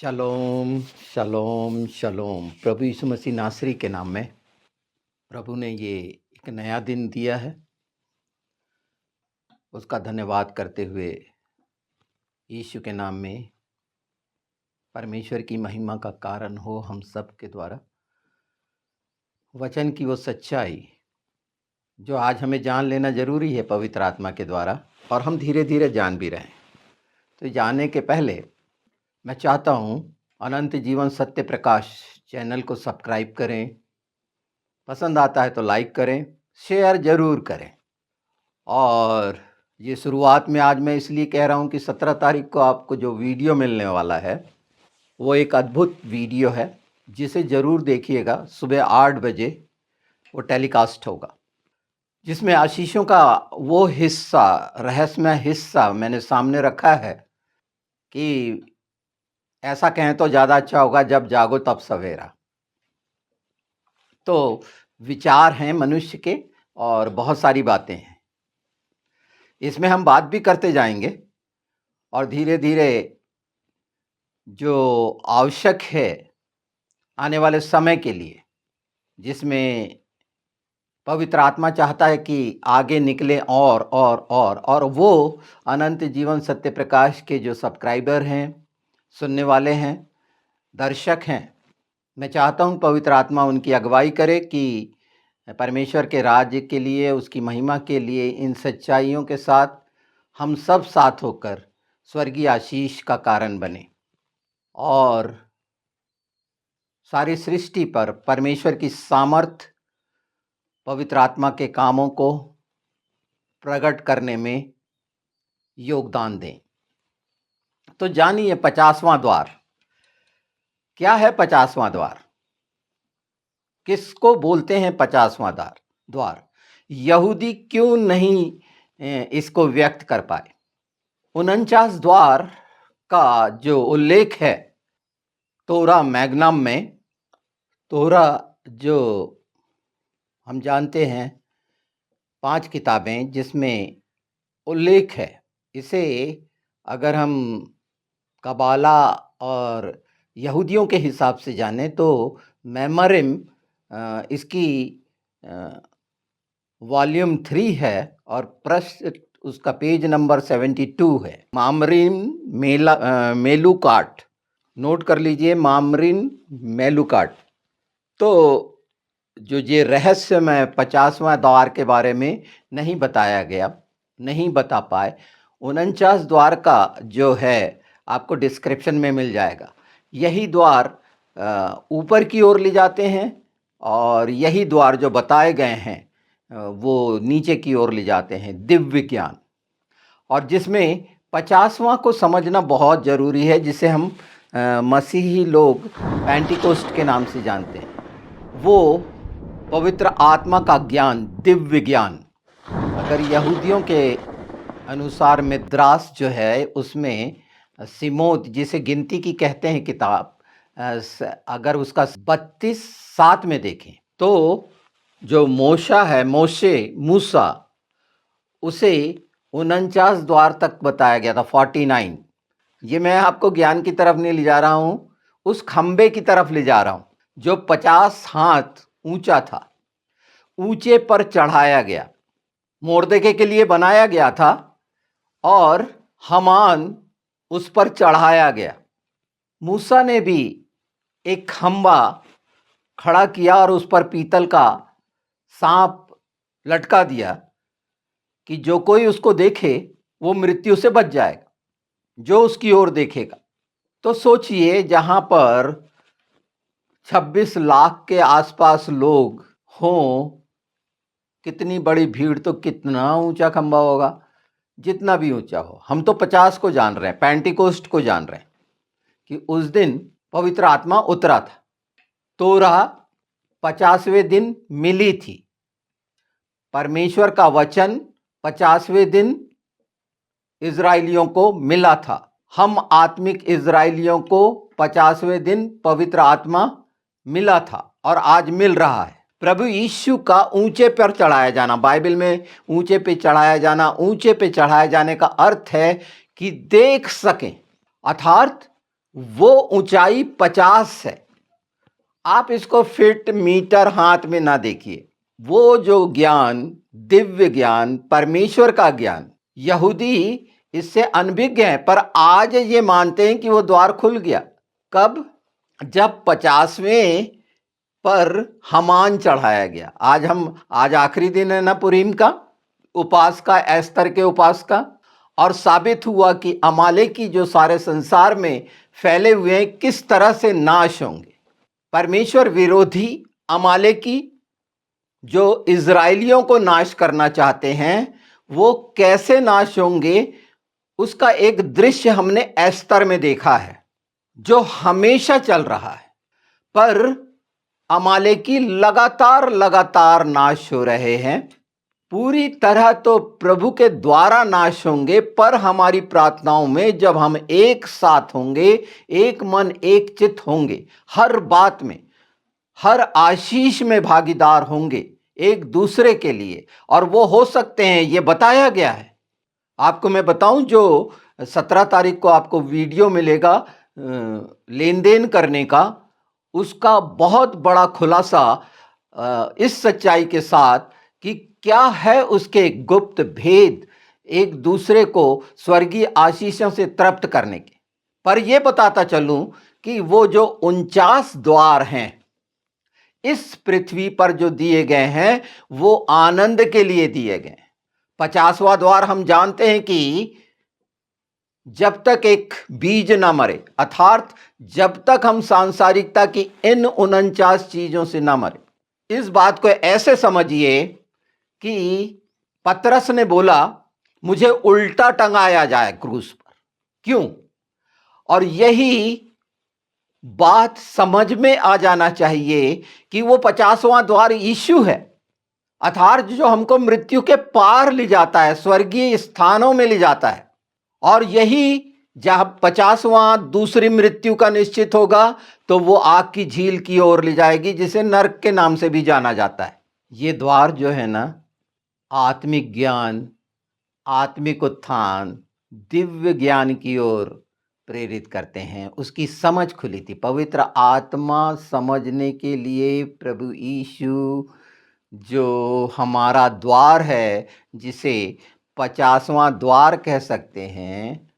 शलोम शलोम शलोम। प्रभु यीशु मसीह नासरी के नाम में प्रभु ने ये एक नया दिन दिया है, उसका धन्यवाद करते हुए यीशु के नाम में परमेश्वर की महिमा का कारण हो हम सब के द्वारा वचन की वो सच्चाई जो आज हमें जान लेना ज़रूरी है पवित्र आत्मा के द्वारा, और हम धीरे धीरे जान भी रहे हैं। तो जाने के पहले मैं चाहता हूँ अनंत जीवन सत्य प्रकाश चैनल को सब्सक्राइब करें, पसंद आता है तो लाइक करें, शेयर ज़रूर करें। और ये शुरुआत में आज मैं इसलिए कह रहा हूँ कि 17 तारीख को आपको जो वीडियो मिलने वाला है वो एक अद्भुत वीडियो है, जिसे ज़रूर देखिएगा। सुबह 8 बजे वो टेलीकास्ट होगा, जिसमें आशीषों का वो हिस्सा, रहस्यमय हिस्सा मैंने सामने रखा है कि ऐसा कहें तो ज़्यादा अच्छा होगा, जब जागो तब सवेरा। तो विचार हैं मनुष्य के और बहुत सारी बातें हैं, इसमें हम बात भी करते जाएंगे और धीरे धीरे जो आवश्यक है आने वाले समय के लिए, जिसमें पवित्र आत्मा चाहता है कि आगे निकले और वो अनंत जीवन सत्य प्रकाश के जो सब्सक्राइबर हैं, सुनने वाले हैं, दर्शक हैं, मैं चाहता हूं पवित्र आत्मा उनकी अगुवाई करे कि परमेश्वर के राज्य के लिए, उसकी महिमा के लिए, इन सच्चाइयों के साथ हम सब साथ होकर स्वर्गीय आशीष का कारण बने और सारी सृष्टि पर परमेश्वर की सामर्थ, पवित्र आत्मा के कामों को प्रकट करने में योगदान दें। तो जानिए 50वां द्वार क्या है। 50वां द्वार किसको बोलते हैं? 50वां द्वार यहूदी क्यों नहीं इसको व्यक्त कर पाए? 49 द्वार का जो उल्लेख है तोरा मैग्नम में, तोरा जो हम जानते हैं 5 किताबें जिसमें उल्लेख है, इसे अगर हम कबाला और यहूदियों के हिसाब से जाने तो मेमोरिम इसकी वॉल्यूम 3 है और पृष्ठ उसका पेज नंबर 72 है। मामरिन मेलुकाट, नोट कर लीजिए, मामरिन मेलुकाट। तो जो ये रहस्य में 50वां द्वार के बारे में नहीं बताया गया, नहीं बता पाए, 49 द्वार का जो है आपको डिस्क्रिप्शन में मिल जाएगा। यही द्वार ऊपर की ओर ले जाते हैं और यही द्वार जो बताए गए हैं वो नीचे की ओर ले जाते हैं, दिव्य ज्ञान। और जिसमें 50वां को समझना बहुत ज़रूरी है, जिसे हम मसीही लोग पेंटिकोस्ट के नाम से जानते हैं। वो पवित्र आत्मा का ज्ञान, दिव्य ज्ञान। अगर यहूदियों के अनुसार मिद्रास जो है उसमें सिमोत, जिसे गिनती की कहते हैं किताब, अगर उसका 32:7 में देखें तो जो मोशा है, मूसा, उसे 49 द्वार तक बताया गया था, 49। ये मैं आपको ज्ञान की तरफ नहीं ले जा रहा हूँ, उस खंबे की तरफ ले जा रहा हूँ जो 50 हाथ ऊंचा था, ऊंचे पर चढ़ाया गया, मोर्देके के लिए बनाया गया था और हमान उस पर चढ़ाया गया। मूसा ने भी एक खंबा खड़ा किया और उस पर पीतल का सांप लटका दिया कि जो कोई उसको देखे वो मृत्यु से बच जाएगा, जो उसकी ओर देखेगा। तो सोचिए, जहां पर 26 लाख के आसपास लोग हों, कितनी बड़ी भीड़, तो कितना ऊंचा खंबा होगा। जितना भी ऊंचा हो, हम तो 50 को जान रहे हैं, पेंटिकोस्ट को जान रहे हैं कि उस दिन पवित्र आत्मा उतरा था। तोरा 50वें दिन मिली थी, परमेश्वर का वचन 50वें दिन इजराइलियों को मिला था। हम आत्मिक इजराइलियों को 50वें दिन पवित्र आत्मा मिला था और आज मिल रहा है। प्रभु यीशु का ऊंचे पर चढ़ाया जाना, बाइबल में ऊंचे पे चढ़ाया जाना, ऊंचे पे चढ़ाया जाने का अर्थ है कि देख सकें, अर्थात वो ऊंचाई 50 है। आप इसको फीट मीटर हाथ में ना देखिए। वो जो ज्ञान, दिव्य ज्ञान, परमेश्वर का ज्ञान, यहूदी इससे अनभिज्ञ हैं, पर आज ये मानते हैं कि वो द्वार खुल गया। कब? जब 50वें पर हमान चढ़ाया गया। आज आखिरी दिन है ना पुरीम का, उपास का, एस्तर के उपास का, और साबित हुआ कि अमालेकी जो सारे संसार में फैले हुए हैं किस तरह से नाश होंगे। परमेश्वर विरोधी अमालेकी जो इजराइलियों को नाश करना चाहते हैं, वो कैसे नाश होंगे उसका एक दृश्य हमने एस्तर में देखा है, जो हमेशा चल रहा है। पर अमालेकी लगातार लगातार नाश हो रहे हैं। पूरी तरह तो प्रभु के द्वारा नाश होंगे, पर हमारी प्रार्थनाओं में जब हम एक साथ होंगे, एक मन एक चित्त होंगे, हर बात में, हर आशीष में भागीदार होंगे एक दूसरे के लिए, और वो हो सकते हैं, ये बताया गया है। आपको मैं बताऊं, जो 17 तारीख को आपको वीडियो मिलेगा लेन देन करने का, उसका बहुत बड़ा खुलासा इस सच्चाई के साथ कि क्या है उसके गुप्त भेद एक दूसरे को स्वर्गीय आशीषों से तृप्त करने के। पर यह बताता चलूं कि वो जो 49 द्वार हैं इस पृथ्वी पर जो दिए गए हैं, वो आनंद के लिए दिए गए। 50वां द्वार हम जानते हैं कि जब तक एक बीज ना मरे, अर्थात जब तक हम सांसारिकता की इन 49 चीजों से ना मरे। इस बात को ऐसे समझिए कि पतरस ने बोला, मुझे उल्टा टंगाया जाए क्रूस पर। क्यों? और यही बात समझ में आ जाना चाहिए कि वो 50वां द्वार यीशु है, अर्थात जो हमको मृत्यु के पार ले जाता है, स्वर्गीय स्थानों में ले जाता है। और यही जहां 50वां दूसरी मृत्यु का निश्चित होगा, तो वो आग की झील की ओर ले जाएगी, जिसे नरक के नाम से भी जाना जाता है। ये द्वार जो है ना, आत्मिक ज्ञान, आत्मिक उत्थान, दिव्य ज्ञान की ओर प्रेरित करते हैं। उसकी समझ खुली थी, पवित्र आत्मा समझने के लिए प्रभु यीशु जो हमारा द्वार है, जिसे 50वां द्वार कह सकते हैं,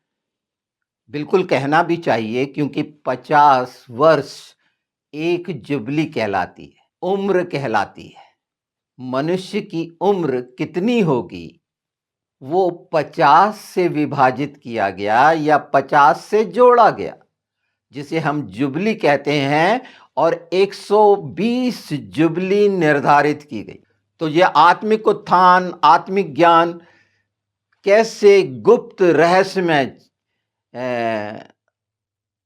बिल्कुल कहना भी चाहिए, क्योंकि 50 वर्ष एक जुबली कहलाती है, उम्र कहलाती है। मनुष्य की उम्र कितनी होगी, वो 50 से विभाजित किया गया या 50 से जोड़ा गया, जिसे हम जुबली कहते हैं, और 120 जुबली निर्धारित की गई। तो यह आत्मिक उत्थान, आत्मिक ज्ञान कैसे गुप्त रहस्य में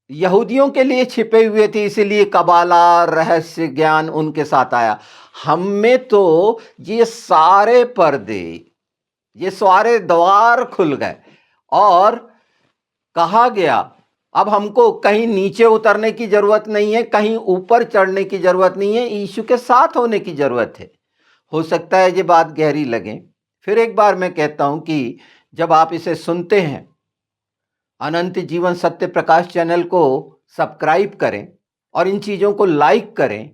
यहूदियों के लिए छिपे हुए थे, इसलिए कबाला रहस्य ज्ञान उनके साथ आया। हम में तो ये सारे पर्दे, ये सारे द्वार खुल गए, और कहा गया अब हमको कहीं नीचे उतरने की जरूरत नहीं है, कहीं ऊपर चढ़ने की जरूरत नहीं है, यीशु के साथ होने की जरूरत है। हो सकता है ये बात गहरी लगे। फिर एक बार मैं कहता हूं कि जब आप इसे सुनते हैं, अनंत जीवन सत्य प्रकाश चैनल को सब्सक्राइब करें और इन चीज़ों को लाइक करें,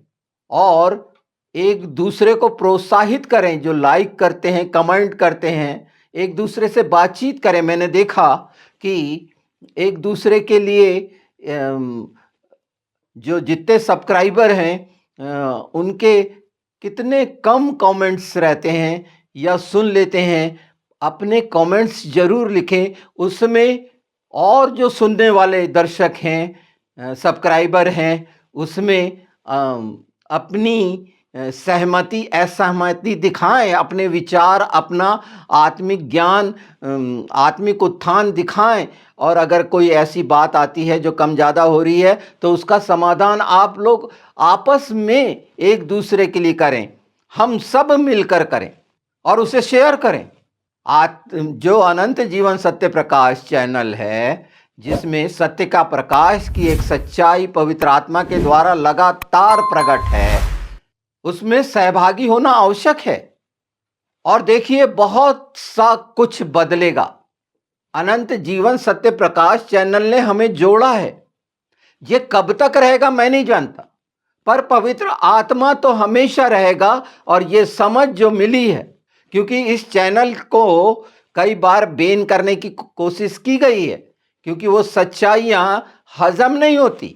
और एक दूसरे को प्रोत्साहित करें। जो लाइक करते हैं, कमेंट करते हैं, एक दूसरे से बातचीत करें। मैंने देखा कि एक दूसरे के लिए जो जितने सब्सक्राइबर हैं उनके कितने कम कमेंट्स रहते हैं या सुन लेते हैं। अपने कमेंट्स जरूर लिखें उसमें, और जो सुनने वाले दर्शक हैं, सब्सक्राइबर हैं, उसमें अपनी सहमति असहमति दिखाएं, अपने विचार, अपना आत्मिक ज्ञान, आत्मिक उत्थान दिखाएं। और अगर कोई ऐसी बात आती है जो कम ज़्यादा हो रही है, तो उसका समाधान आप लोग आपस में एक दूसरे के लिए करें, हम सब मिलकर करें और उसे शेयर करें। जो अनंत जीवन सत्य प्रकाश चैनल है, जिसमें सत्य का प्रकाश की एक सच्चाई पवित्र आत्मा के द्वारा लगातार प्रकट है, उसमें सहभागी होना आवश्यक है। और देखिए, बहुत सा कुछ बदलेगा। अनंत जीवन सत्य प्रकाश चैनल ने हमें जोड़ा है, ये कब तक रहेगा मैं नहीं जानता, पर पवित्र आत्मा तो हमेशा रहेगा। और ये समझ जो मिली है, क्योंकि इस चैनल को कई बार बैन करने की कोशिश की गई है, क्योंकि वो सच्चाइयां हजम नहीं होती।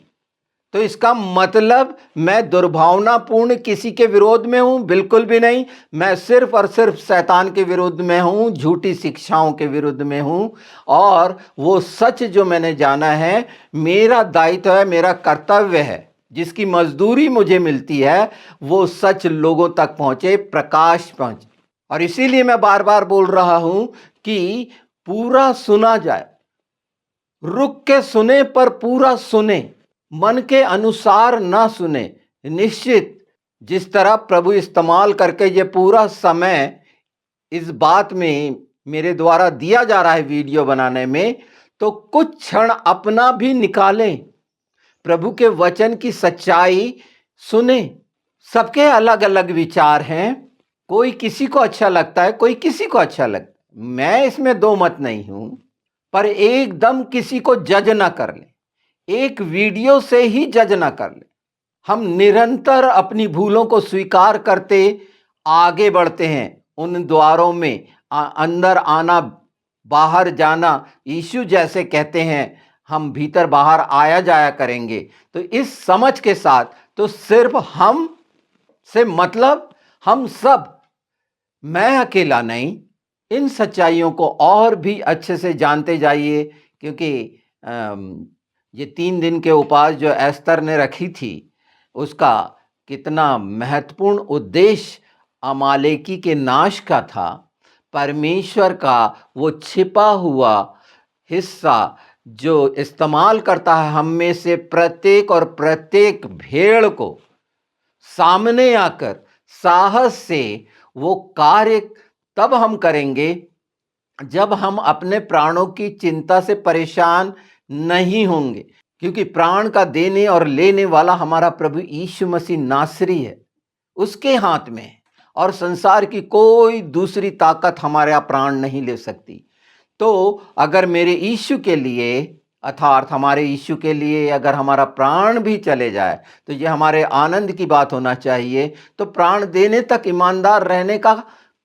तो इसका मतलब मैं दुर्भावनापूर्ण किसी के विरोध में हूं? बिल्कुल भी नहीं। मैं सिर्फ और सिर्फ शैतान के विरुद्ध में हूं, झूठी शिक्षाओं के विरुद्ध में हूं। और वो सच जो मैंने जाना है, मेरा दायित्व है, मेरा कर्तव्य है, जिसकी मजदूरी मुझे मिलती है, वो सच लोगों तक पहुंचे, प्रकाश पहुंचे। और इसीलिए मैं बार बार बोल रहा हूं कि पूरा सुना जाए, रुक के सुने पर पूरा सुने, मन के अनुसार ना सुने। निश्चित जिस तरह प्रभु इस्तेमाल करके ये पूरा समय इस बात में मेरे द्वारा दिया जा रहा है वीडियो बनाने में, तो कुछ क्षण अपना भी निकालें, प्रभु के वचन की सच्चाई सुने। सबके अलग अलग विचार हैं, कोई किसी को अच्छा लगता है, कोई किसी को अच्छा लगता है, मैं इसमें दो मत नहीं हूं। पर एकदम किसी को जज ना कर ले, एक वीडियो से ही जज ना कर ले। हम निरंतर अपनी भूलों को स्वीकार करते आगे बढ़ते हैं, उन द्वारों में अंदर आना, बाहर जाना। यीशु जैसे कहते हैं, हम भीतर बाहर आया जाया करेंगे। तो इस समझ के साथ, तो सिर्फ हम से मतलब हम सब, मैं अकेला नहीं, इन सच्चाइयों को और भी अच्छे से जानते जाइए। क्योंकि ये 3 दिन के उपवास जो एस्तर ने रखी थी, उसका कितना महत्वपूर्ण उद्देश्य अमालेकी के नाश का था। परमेश्वर का वो छिपा हुआ हिस्सा जो इस्तेमाल करता है हम में से प्रत्येक और प्रत्येक भेड़ को, सामने आकर साहस से वो कार्य तब हम करेंगे जब हम अपने प्राणों की चिंता से परेशान नहीं होंगे। क्योंकि प्राण का देने और लेने वाला हमारा प्रभु यीशु मसीह नासरी है, उसके हाथ में है। और संसार की कोई दूसरी ताकत हमारा प्राण नहीं ले सकती। तो अगर मेरे यीशु के लिए, अर्थात हमारे यीशु के लिए अगर हमारा प्राण भी चले जाए, तो ये हमारे आनंद की बात होना चाहिए। तो प्राण देने तक ईमानदार रहने का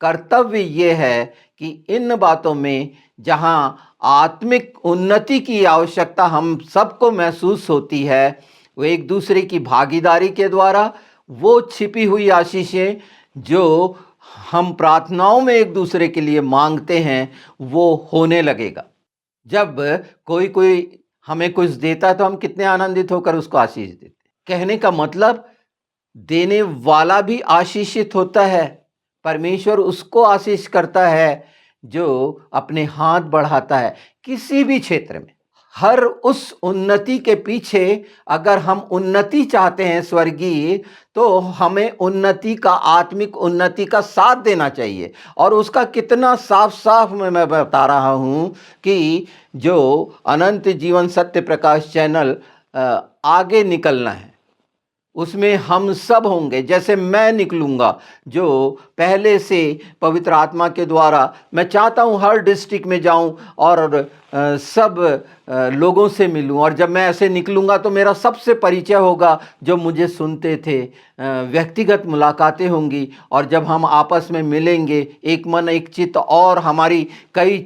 कर्तव्य ये है कि इन बातों में जहां आत्मिक उन्नति की आवश्यकता हम सबको महसूस होती है, वो एक दूसरे की भागीदारी के द्वारा, वो छिपी हुई आशीषें जो हम प्रार्थनाओं में एक दूसरे के लिए मांगते हैं, वो होने लगेगा। जब कोई कोई हमें कुछ देता है, तो हम कितने आनंदित होकर उसको आशीष देते हैं। कहने का मतलब, देने वाला भी आशीषित होता है। परमेश्वर उसको आशीष करता है जो अपने हाथ बढ़ाता है किसी भी क्षेत्र में। हर उस उन्नति के पीछे, अगर हम उन्नति चाहते हैं स्वर्गीय, तो हमें उन्नति का, आत्मिक उन्नति का साथ देना चाहिए। और उसका कितना साफ साफ मैं बता रहा हूं कि जो अनंत जीवन सत्य प्रकाश चैनल आगे निकलना है, उसमें हम सब होंगे। जैसे मैं निकलूंगा, जो पहले से पवित्र आत्मा के द्वारा मैं चाहता हूं हर डिस्ट्रिक्ट में जाऊं और सब लोगों से मिलूं। और जब मैं ऐसे निकलूंगा, तो मेरा सबसे परिचय होगा जो मुझे सुनते थे, व्यक्तिगत मुलाकातें होंगी। और जब हम आपस में मिलेंगे, एक मन एक चित्त, और हमारी कई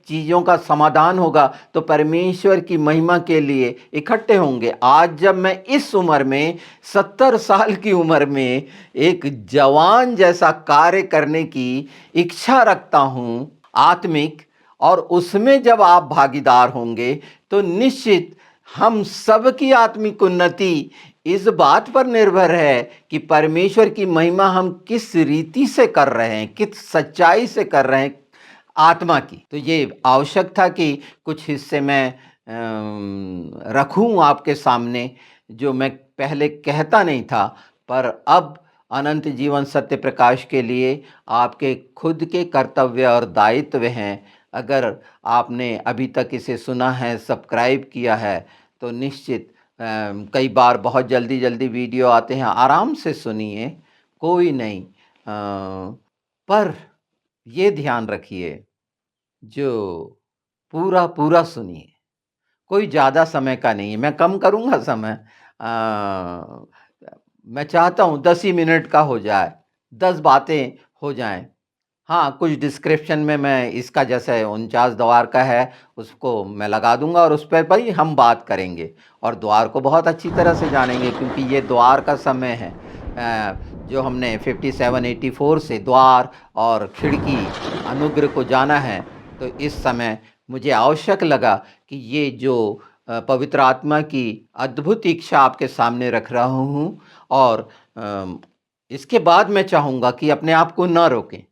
चीज़ों का समाधान होगा, तो परमेश्वर की महिमा के लिए इकट्ठे होंगे। आज जब मैं इस उम्र में, 70 साल की उम्र में, एक जवान जैसा कार्य करने की इच्छा रखता हूं आत्मिक, और उसमें जब आप भागीदार होंगे, तो निश्चित हम सबकी आत्मिक उन्नति इस बात पर निर्भर है कि परमेश्वर की महिमा हम किस रीति से कर रहे हैं, किस सच्चाई से कर रहे हैं आत्मा की। तो ये आवश्यक था कि कुछ हिस्से मैं रखूं आपके सामने, जो मैं पहले कहता नहीं था। पर अब अनंत जीवन सत्य प्रकाश के लिए आपके खुद के कर्तव्य और दायित्व हैं। अगर आपने अभी तक इसे सुना है, सब्सक्राइब किया है, तो निश्चित कई बार बहुत जल्दी जल्दी वीडियो आते हैं, आराम से सुनिए, कोई नहीं। पर ये ध्यान रखिए, जो पूरा पूरा सुनिए, कोई ज़्यादा समय का नहीं है, मैं कम करूँगा समय। अ, मैं चाहता हूँ 10 ही मिनट का हो जाए, 10 बातें हो जाएँ। हाँ, कुछ डिस्क्रिप्शन में मैं इसका जैसे 49 द्वार का है, उसको मैं लगा दूँगा और उस पे भई हम बात करेंगे और द्वार को बहुत अच्छी तरह से जानेंगे क्योंकि ये द्वार का समय है। जो हमने 5784 से द्वार और खिड़की अनुग्रह को जाना है, तो इस समय मुझे आवश्यक लगा कि ये जो पवित्र आत्मा की अद्भुत इच्छा आपके सामने रख रहा हूँ और इसके बाद मैं चाहूँगा कि अपने आप को ना रोकें।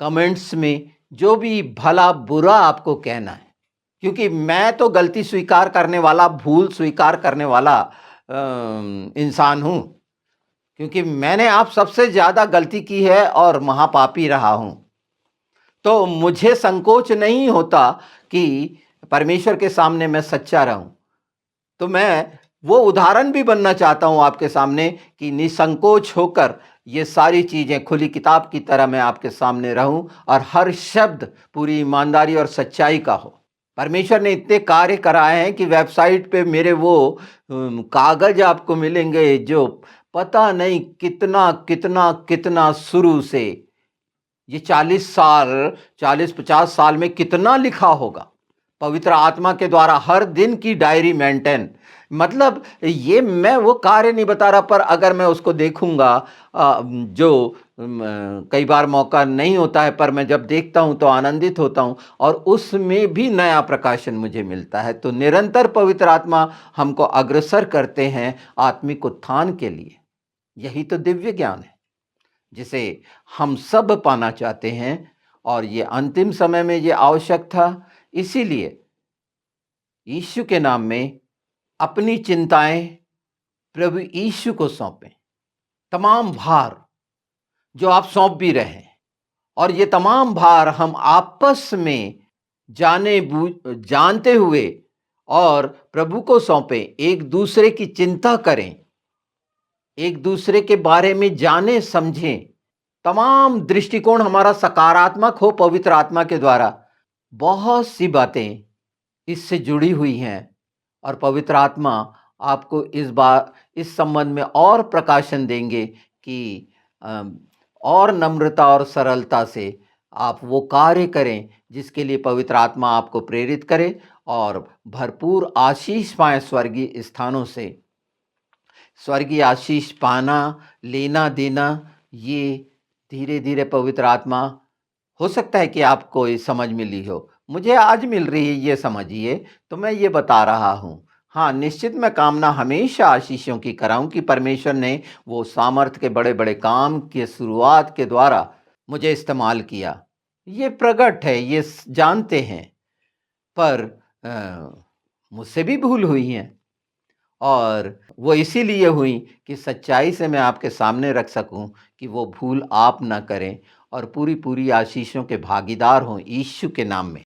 कमेंट्स में जो भी भला-बुरा आपको कहना है, क्योंकि मैं तो गलती स्वीकार करने वाला, भूल स्वीकार करने वाला इंसान हूँ, क्योंकि मैंने आप सबसे ज़्यादा गलती की है और महापापी रहा हूँ। तो मुझे संकोच नहीं होता कि परमेश्वर के सामने मैं सच्चा रहूँ। तो मैं वो उदाहरण भी बनना चाहता हूँ आपके सामने कि निसंकोच होकर ये सारी चीज़ें खुली किताब की तरह मैं आपके सामने रहूँ और हर शब्द पूरी ईमानदारी और सच्चाई का हो। परमेश्वर ने इतने कार्य कराए हैं कि वेबसाइट पे मेरे वो कागज़ आपको मिलेंगे जो पता नहीं कितना, कितना, कितना शुरू से ये 40 साल 40-50 साल में कितना लिखा होगा। पवित्र आत्मा के द्वारा हर दिन की डायरी मेंटेन मतलब ये मैं वो कार्य नहीं बता रहा पर अगर मैं उसको देखूँगा जो कई बार मौका नहीं होता है पर मैं जब देखता हूँ तो आनंदित होता हूँ और उसमें भी नया प्रकाशन मुझे मिलता है। तो निरंतर पवित्र आत्मा हमको अग्रसर करते हैं आत्मिक उत्थान के लिए। यही तो दिव्य ज्ञान है, जिसे हम सब पाना चाहते हैं और ये अंतिम समय में ये आवश्यक था। इसीलिए यीशु के नाम में अपनी चिंताएं प्रभु यीशु को सौंपें। तमाम भार जो आप सौंप भी रहे हैं और ये तमाम भार हम आपस में जानते हुए और प्रभु को सौंपें, एक दूसरे की चिंता करें, एक दूसरे के बारे में जाने समझें। तमाम दृष्टिकोण हमारा सकारात्मक हो पवित्र आत्मा के द्वारा। बहुत सी बातें इससे जुड़ी हुई हैं और पवित्र आत्मा आपको इस संबंध में और प्रकाशन देंगे कि और नम्रता और सरलता से आप वो कार्य करें जिसके लिए पवित्र आत्मा आपको प्रेरित करे और भरपूर आशीष पाएं स्वर्गीय स्थानों से। स्वर्गीय आशीष पाना, लेना देना, ये धीरे-धीरे पवित्र आत्मा हो सकता है कि आपको ये समझ मिली हो। मुझे आज मिल रही है ये समझिए, तो मैं ये बता रहा हूँ। हाँ, निश्चित मैं कामना हमेशा आशीषों की कराऊँ कि परमेश्वर ने वो सामर्थ के बड़े-बड़े काम के शुरुआत के द्वारा मुझे इस्तेमाल किया। ये प्रगट है, ये जानते हैं, पर मुझसे भी भूल हुई है। और वो इसीलिए हुई कि सच्चाई से मैं आपके सामने रख सकूं कि वो भूल आप ना करें और पूरी-पूरी आशीषों के भागीदार हों यीशु के नाम में।